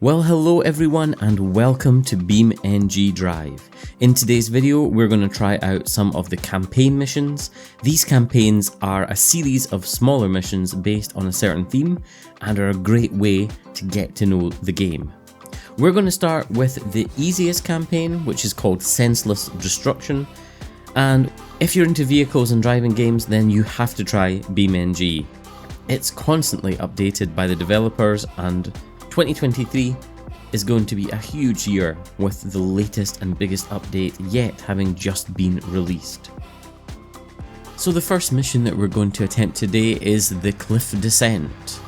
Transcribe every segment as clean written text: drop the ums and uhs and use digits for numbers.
Well, hello everyone and welcome to BeamNG Drive. In today's video, we're going to try out some of the campaign missions. These campaigns are a series of smaller missions based on a certain theme and are a great way to get to know the game. We're going to start with the easiest campaign, which is called Senseless Destruction. And if you're into vehicles and driving games, then you have to try BeamNG. It's constantly updated by the developers, and 2023 is going to be a huge year with the latest and biggest update yet having just been released. So the first mission that we're going to attempt today is the cliff descent.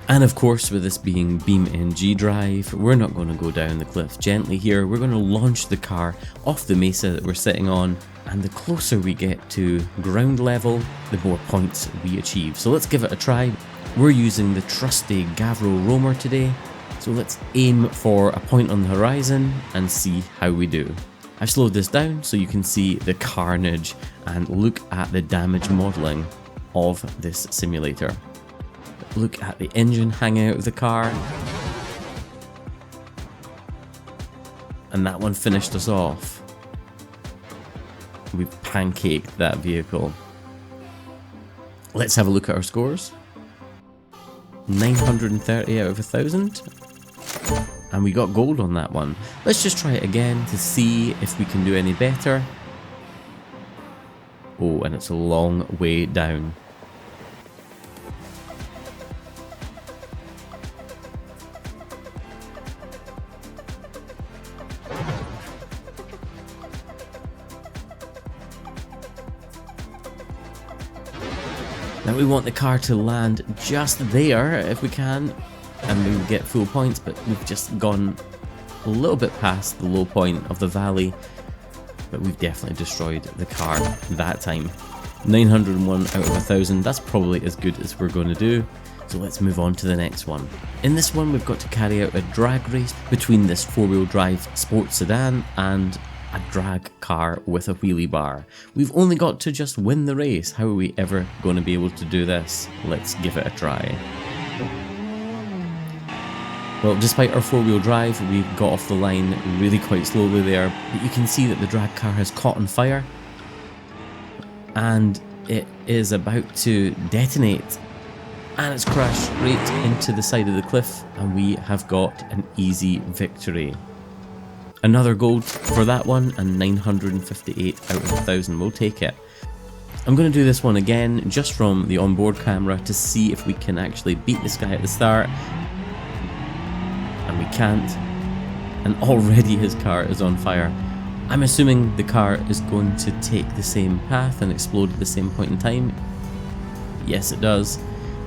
And of course, with this being BeamNG Drive, we're not going to go down the cliff gently here. We're going to launch the car off the mesa that we're sitting on, and the closer we get to ground level, the more points we achieve. So let's give it a try. We're using the trusty Gavro Roamer today, so let's aim for a point on the horizon and see how we do. I've slowed this down so you can see the carnage and look at the damage modelling of this simulator. Look at the engine hanging out of the car. And that one finished us off. We've pancaked that vehicle. Let's have a look at our scores. 930 out of 1,000. And we got gold on that one. Let's just try it again to see if we can do any better. Oh, and it's a long way down. Now we want the car to land just there if we can, and we would get full points, but we've just gone a little bit past the low point of the valley, but we've definitely destroyed the car that time. 901 out of 1,000, that's probably as good as we're going to do, so let's move on to the next one. In this one we've got to carry out a drag race between this four-wheel drive sports sedan and a drag car with a wheelie bar. We've only got to just win the race. How are we ever going to be able to do this? Let's give it a try. Well, despite our four-wheel drive, we got off the line really quite slowly there, but you can see that the drag car has caught on fire and it is about to detonate, and it's crashed straight into the side of the cliff, and we have got an easy victory. Another gold for that one, and 958 out of 1,000, we'll take it. I'm going to do this one again just from the onboard camera to see if we can actually beat this guy at the start. And we can't, and already his car is on fire. I'm assuming the car is going to take the same path and explode at the same point in time. Yes, it does,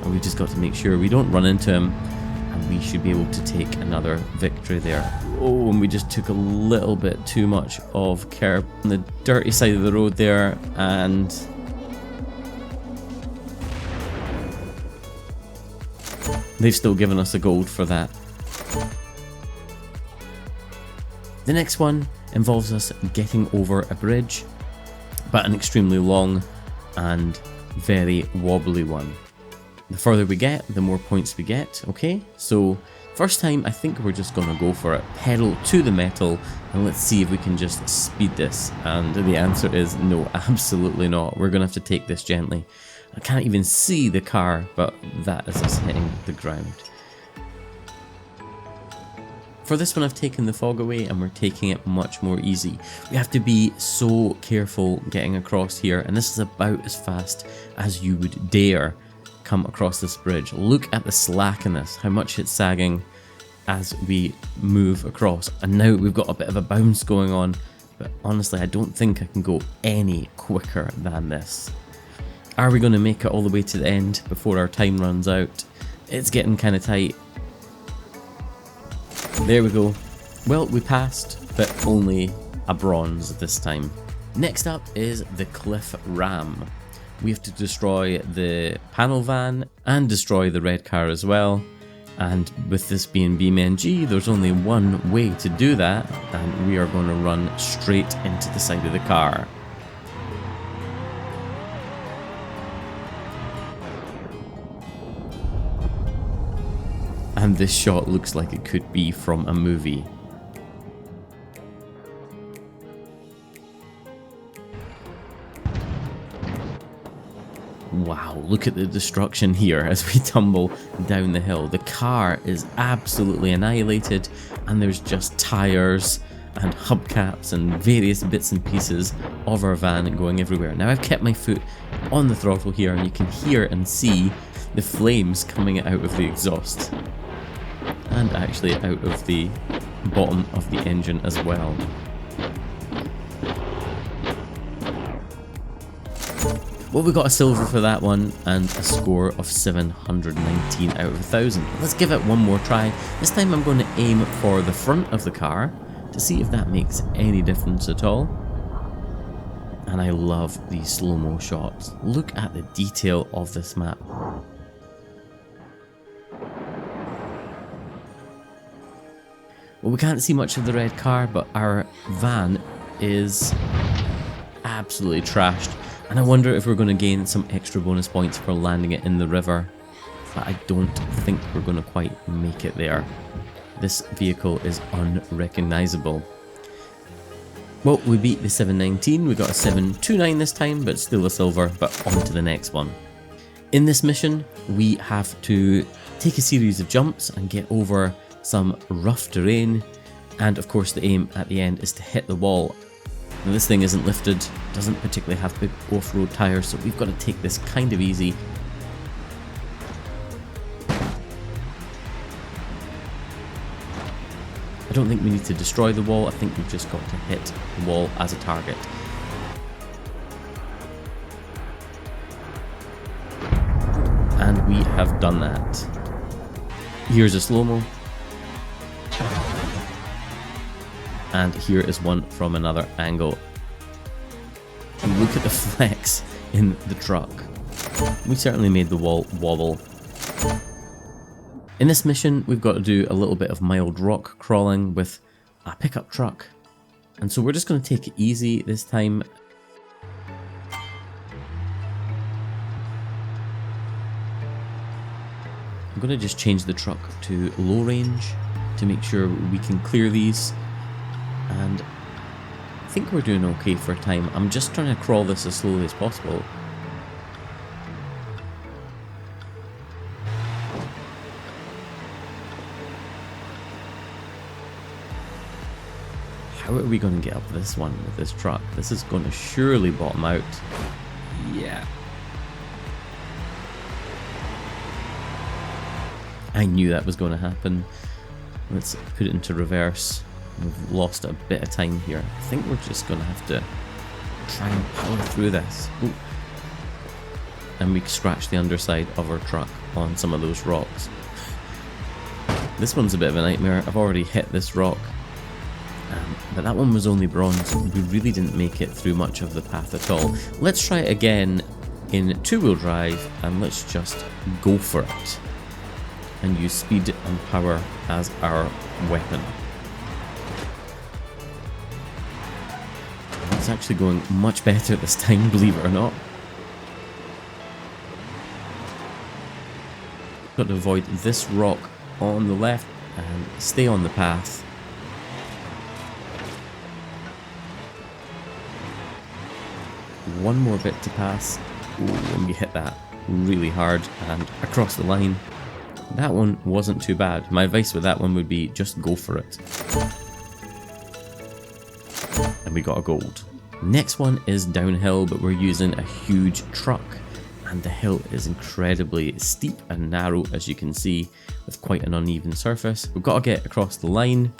and we've just got to make sure we don't run into him, and we should be able to take another victory there. Oh, and we just took a little bit too much of curb on the dirty side of the road there, and they've still given us a gold for that. The next one involves us getting over a bridge, but an extremely long and very wobbly one. The further we get, the more points we get, okay? So, first time, I think we're just gonna go for it. Pedal to the metal, and let's see if we can just speed this. And the answer is no, absolutely not. We're gonna have to take this gently. I can't even see the car, but that is us hitting the ground. For this one, I've taken the fog away, and we're taking it much more easy. We have to be so careful getting across here, and this is about as fast as you would dare come across this bridge. Look at the slack in this, how much it's sagging as we move across. And now we've got a bit of a bounce going on, but honestly I don't think I can go any quicker than this. Are we going to make it all the way to the end before our time runs out? It's getting kind of tight. There we go. Well, we passed, but only a bronze this time. Next up is the cliff ram. We have to destroy the panel van and destroy the red car as well. And with this being BeamNG, there's only one way to do that, and we are going to run straight into the side of the car. And this shot looks like it could be from a movie. Wow, look at the destruction here as we tumble down the hill. The car is absolutely annihilated, and there's just tires and hubcaps and various bits and pieces of our van going everywhere. Now I've kept my foot on the throttle here, and you can hear and see the flames coming out of the exhaust. And actually out of the bottom of the engine as well. Well, we got a silver for that one and a score of 719 out of 1,000. Let's give it one more try. This time I'm going to aim for the front of the car to see if that makes any difference at all. And I love these slow-mo shots. Look at the detail of this map. Well, we can't see much of the red car, but our van is absolutely trashed. And I wonder if we're going to gain some extra bonus points for landing it in the river. But I don't think we're going to quite make it there. This vehicle is unrecognisable. Well, we beat the 719, we got a 729 this time, but still a silver, but on to the next one. In this mission, we have to take a series of jumps and get over some rough terrain, and of course the aim at the end is to hit the wall. Now this thing isn't lifted, doesn't particularly have big off-road tyres, so we've got to take this kind of easy. I don't think we need to destroy the wall, I think we've just got to hit the wall as a target. And we have done that. Here's a slow-mo. And here is one from another angle. And look at the flex in the truck. We certainly made the wall wobble. In this mission, we've got to do a little bit of mild rock crawling with a pickup truck. And so we're just going to take it easy this time. I'm going to just change the truck to low range to make sure we can clear these. And I think we're doing okay for time. I'm just trying to crawl this as slowly as possible. How are we going to get up this one with this truck? This is going to surely bottom out. Yeah. I knew that was going to happen. Let's put it into reverse. We've lost a bit of time here. I think we're just going to have to try and power through this. Ooh. And we scratch the underside of our truck on some of those rocks. This one's a bit of a nightmare. I've already hit this rock. But that one was only bronze. We really didn't make it through much of the path at all. Let's try it again in two-wheel drive and let's just go for it. And use speed and power as our weapon. It's actually going much better this time, believe it or not. Got to avoid this rock on the left and stay on the path. One more bit to pass. Ooh, and we hit that really hard and across the line. That one wasn't too bad. My advice with that one would be just go for it. And we got a gold. Next one is downhill, but we're using a huge truck. And the hill is incredibly steep and narrow, as you can see, with quite an uneven surface. We've got to get across the line.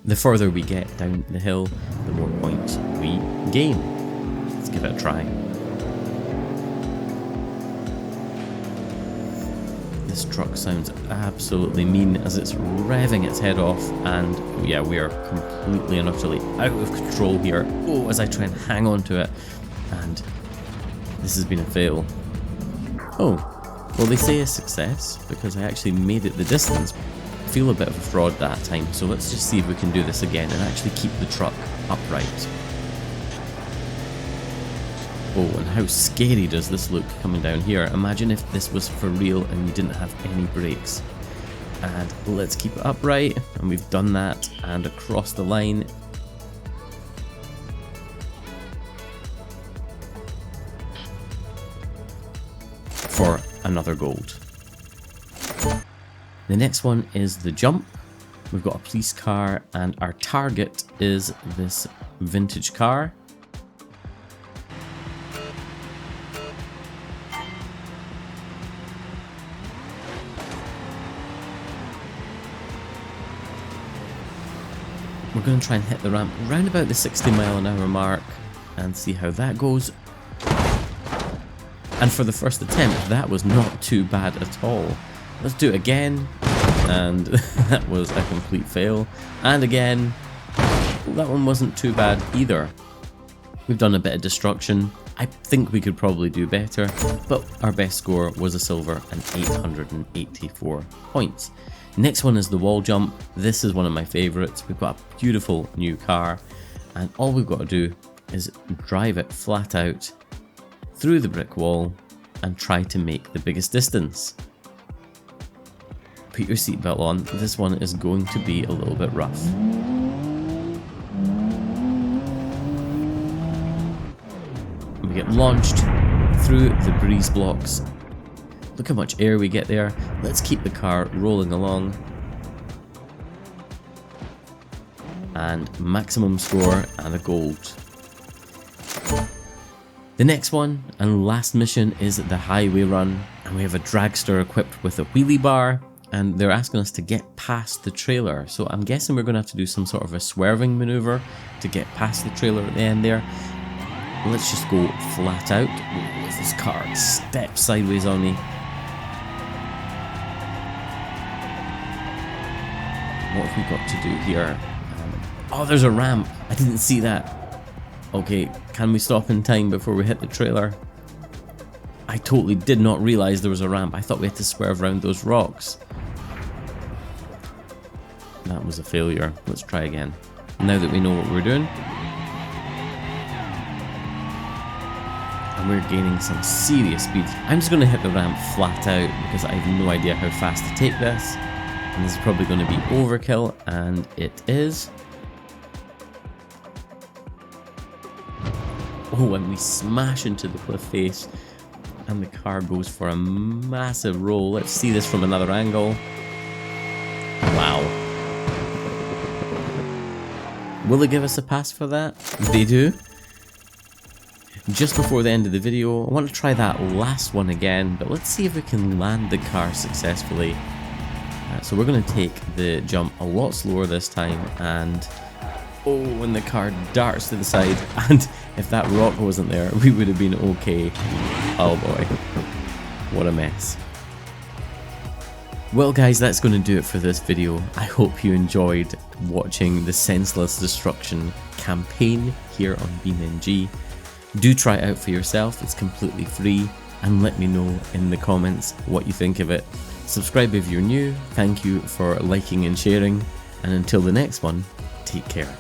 The further we get down the hill, the more points we gain. Let's give it a try. This truck sounds absolutely mean as it's revving its head off, and yeah, we are completely and utterly out of control here. Oh, as I try and hang on to it, and this has been a fail. Oh, well, they say a success because I actually made it the distance. I feel a bit of a fraud that time, so let's just see if we can do this again and actually keep the truck upright. Oh, and how scary does this look coming down here. Imagine if this was for real and you didn't have any brakes. and let's keep it upright, and we've done that, and across the line. For another gold. The next one is the jump. We've got a police car, and our target is this vintage car. We're going to try and hit the ramp round about the 60-mile-an-hour mark and see how that goes. And for the first attempt, that was not too bad at all. Let's do it again, and that was a complete fail. And again, that one wasn't too bad either. We've done a bit of destruction. I think we could probably do better, but our best score was a silver and 884 points. Next one is the wall jump. This is one of my favourites. We've got a beautiful new car, and all we've got to do is drive it flat out through the brick wall and try to make the biggest distance. Put your seatbelt on. This one is going to be a little bit rough. We get launched through the breeze blocks. Look how much air we get there. Let's keep the car rolling along. And maximum score and a gold. The next one and last mission is the highway run, and we have a dragster equipped with a wheelie bar, and they're asking us to get past the trailer. So I'm guessing we're going to have to do some sort of a swerving maneuver to get past the trailer at the end there. Let's just go flat out. Ooh, this car steps sideways on me. What have we got to do here? Oh, there's a ramp. I didn't see that. Okay, can we stop in time before we hit the trailer? I totally did not realize there was a ramp. I thought we had to swerve around those rocks. That was a failure. Let's try again. Now that we know what we're doing. And we're gaining some serious speed. I'm just going to hit the ramp flat out because I have no idea how fast to take this. And this is probably going to be overkill, and it is. Oh, and we smash into the cliff face, and the car goes for a massive roll. Let's see this from another angle. Wow. Will they give us a pass for that? They do. Just before the end of the video, I want to try that last one again, but let's see if we can land the car successfully. So we're going to take the jump a lot slower this time, and oh, when the car darts to the side, and if that rock wasn't there, we would have been okay. Oh boy, what a mess. Well guys, that's going to do it for this video. I hope you enjoyed watching the Senseless Destruction Campaign here on BeamNG. Do try it out for yourself, it's completely free, and let me know in the comments what you think of it. Subscribe if you're new, thank you for liking and sharing, and until the next one, take care.